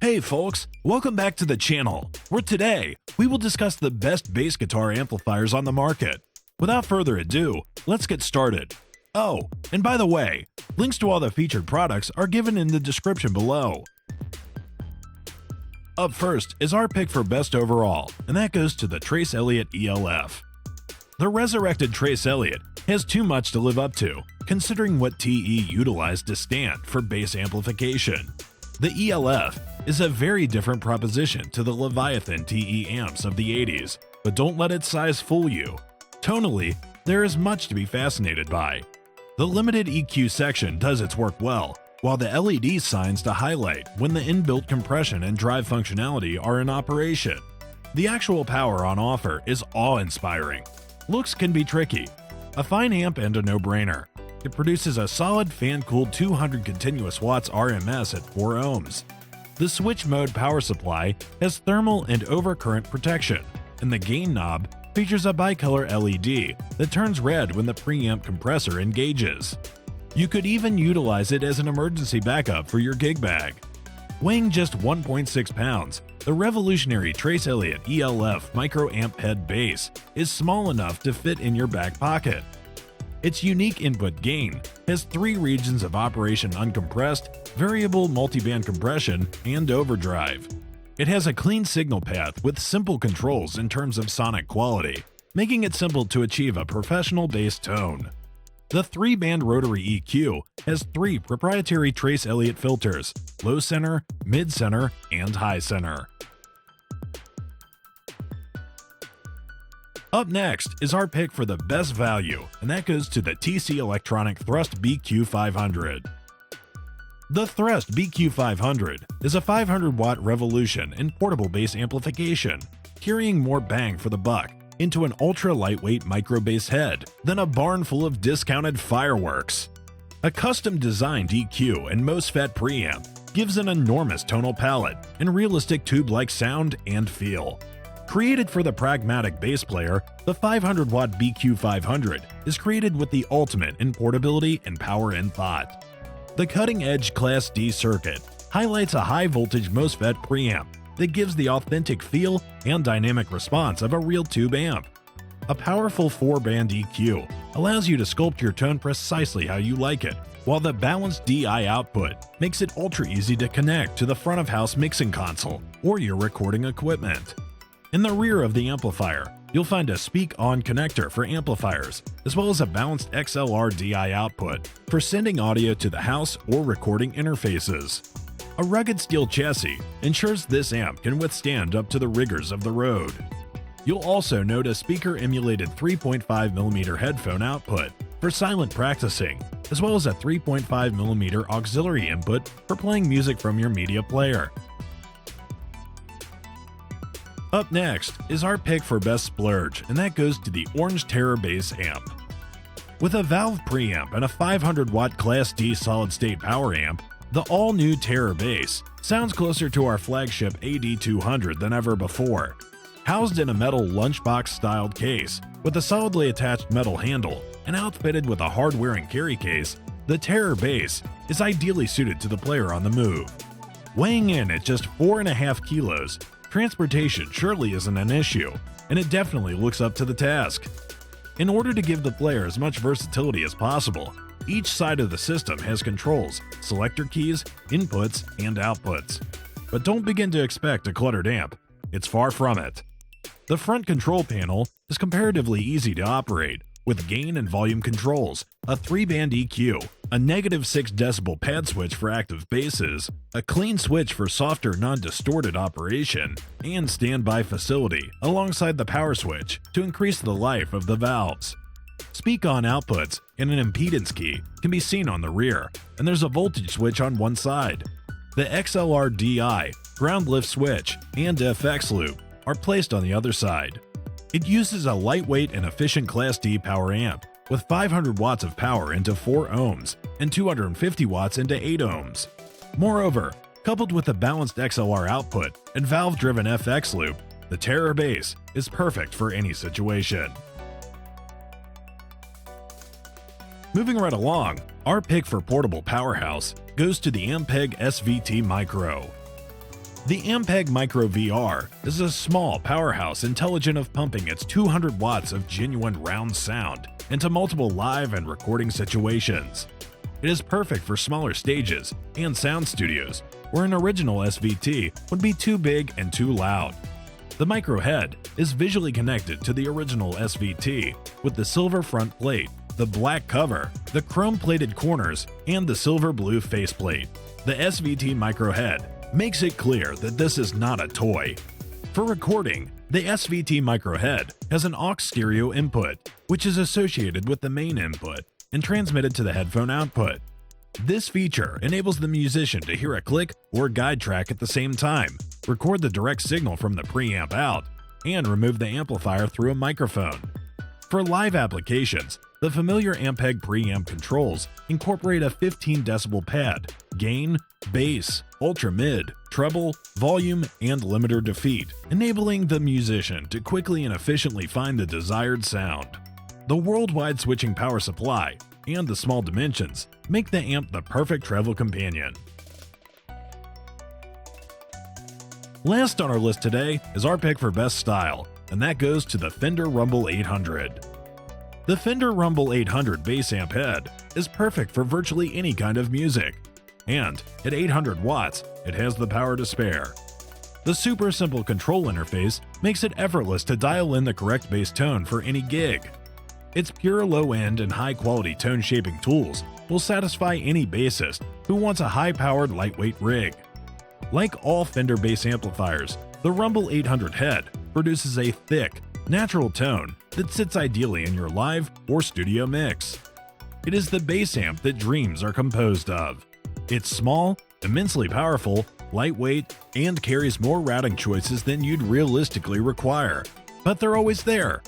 Hey folks, welcome back to the channel, where today we will discuss the best bass guitar amplifiers on the market. Without further ado, let's get started. Oh, and by the way, links to all the featured products are given in the description below. Up first is our pick for best overall, and that goes to the Trace Elliot ELF. The resurrected Trace Elliot has too much to live up to, considering what TE utilized to stand for bass amplification. The ELF is a very different proposition to the Leviathan TE amps of the 80s, but don't let its size fool you. Tonally, there is much to be fascinated by. The limited EQ section does its work well, while the LED signs to highlight when the inbuilt compression and drive functionality are in operation. The actual power on offer is awe-inspiring. Looks can be tricky. A fine amp and a no-brainer. It produces a solid fan-cooled 200 continuous watts RMS at 4 ohms. The switch mode power supply has thermal and overcurrent protection, and the gain knob features a bicolor LED that turns red when the preamp compressor engages. You could even utilize it as an emergency backup for your gig bag. Weighing just 1.6 pounds, the revolutionary Trace Elliot ELF micro amp head bass is small enough to fit in your back pocket. Its unique input gain has 3 regions of operation: uncompressed, variable multiband compression, and overdrive. It has a clean signal path with simple controls in terms of sonic quality, making it simple to achieve a professional bass tone. The 3-band rotary EQ has 3 proprietary Trace Elliot filters: low center, mid center, and high center. Up next is our pick for the best value, and that goes to the TC Electronic Thrust BQ500. The Thrust BQ500 is a 500-watt revolution in portable bass amplification, carrying more bang for the buck into an ultra-lightweight micro bass head than a barn full of discounted fireworks. A custom-designed EQ and MOSFET preamp gives an enormous tonal palette and realistic tube-like sound and feel. Created for the pragmatic bass player, the 500-watt BQ500 is created with the ultimate in portability and power in thought. The cutting-edge Class D circuit highlights a high-voltage MOSFET preamp that gives the authentic feel and dynamic response of a real tube amp. A powerful 4-band EQ allows you to sculpt your tone precisely how you like it, while the balanced DI output makes it ultra easy to connect to the front-of-house mixing console or your recording equipment. In the rear of the amplifier, you'll find a speak-on connector for amplifiers, as well as a balanced XLR DI output for sending audio to the house or recording interfaces. A rugged steel chassis ensures this amp can withstand up to the rigors of the road. You'll also note a speaker-emulated 3.5mm headphone output for silent practicing, as well as a 3.5mm auxiliary input for playing music from your media player. Up next is our pick for best splurge, and that goes to the Orange Terror Bass amp. With a valve preamp and a 500-watt Class D solid-state power amp, the all-new Terror Bass sounds closer to our flagship AD200 than ever before. Housed in a metal lunchbox-styled case with a solidly attached metal handle and outfitted with a hard-wearing carry case, the Terror Bass is ideally suited to the player on the move. Weighing in at just 4.5 kilos, transportation surely isn't an issue, and it definitely looks up to the task. In order to give the player as much versatility as possible, each side of the system has controls, selector keys, inputs, and outputs. But don't begin to expect a cluttered amp. It's far from it. The front control panel is comparatively easy to operate, with gain and volume controls, a 3-band EQ, a -6 decibel pad switch for active basses, a clean switch for softer non-distorted operation, and standby facility alongside the power switch to increase the life of the valves. Speak-on outputs and an impedance key can be seen on the rear, and there's a voltage switch on one side. The XLR DI, ground lift switch, and FX loop are placed on the other side. It uses a lightweight and efficient Class D power amp with 500 watts of power into 4 ohms and 250 watts into 8 ohms. Moreover, coupled with a balanced XLR output and valve-driven FX loop, the Terror Bass is perfect for any situation. Moving right along, our pick for portable powerhouse goes to the Ampeg SVT Micro. The Ampeg Micro VR is a small powerhouse intelligent of pumping its 200 watts of genuine round sound into multiple live and recording situations. It is perfect for smaller stages and sound studios where an original SVT would be too big and too loud. The micro head is visually connected to the original SVT with the silver front plate, the black cover, the chrome-plated corners, and the silver-blue faceplate. The SVT micro head makes it clear that this is not a toy. For recording, the SVT micro head has an aux stereo input, which is associated with the main input and transmitted to the headphone output. This feature enables the musician to hear a click or guide track at the same time, record the direct signal from the preamp out, and remove the amplifier through a microphone. For live applications, the familiar Ampeg preamp controls incorporate a 15 decibel pad, gain, bass, ultra-mid, treble, volume, and limiter defeat, enabling the musician to quickly and efficiently find the desired sound. The worldwide switching power supply and the small dimensions make the amp the perfect travel companion. Last on our list today is our pick for best style, and that goes to the Fender Rumble 800. The Fender Rumble 800 bass amp head is perfect for virtually any kind of music, and at 800 watts, it has the power to spare. The super simple control interface makes it effortless to dial in the correct bass tone for any gig. Its pure low-end and high-quality tone-shaping tools will satisfy any bassist who wants a high-powered, lightweight rig. Like all Fender bass amplifiers, the Rumble 800 head produces a thick, natural tone that sits ideally in your live or studio mix. It is the bass amp that dreams are composed of. It's small, immensely powerful, lightweight, and carries more routing choices than you'd realistically require, but they're always there.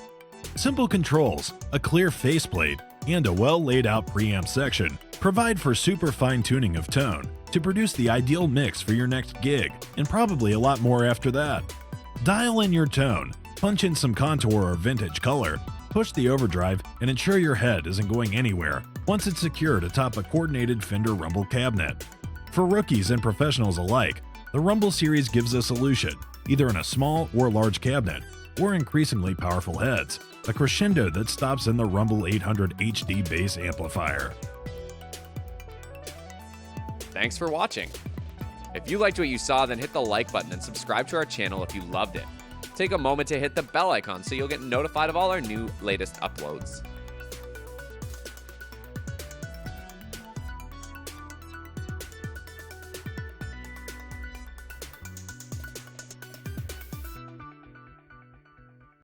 Simple controls, a clear faceplate, and a well-laid-out preamp section provide for super fine-tuning of tone to produce the ideal mix for your next gig, and probably a lot more after that. Dial in your tone, punch in some contour or vintage color, push the overdrive, and ensure your head isn't going anywhere once it's secured atop a coordinated Fender Rumble cabinet. For rookies and professionals alike, the Rumble series gives a solution, either in a small or large cabinet, or increasingly powerful heads, a crescendo that stops in the Rumble 800 HD bass amplifier. Thanks for watching. If you liked what you saw, then hit the like button and subscribe to our channel if you loved it. Take a moment to hit the bell icon so you'll get notified of all our new latest uploads.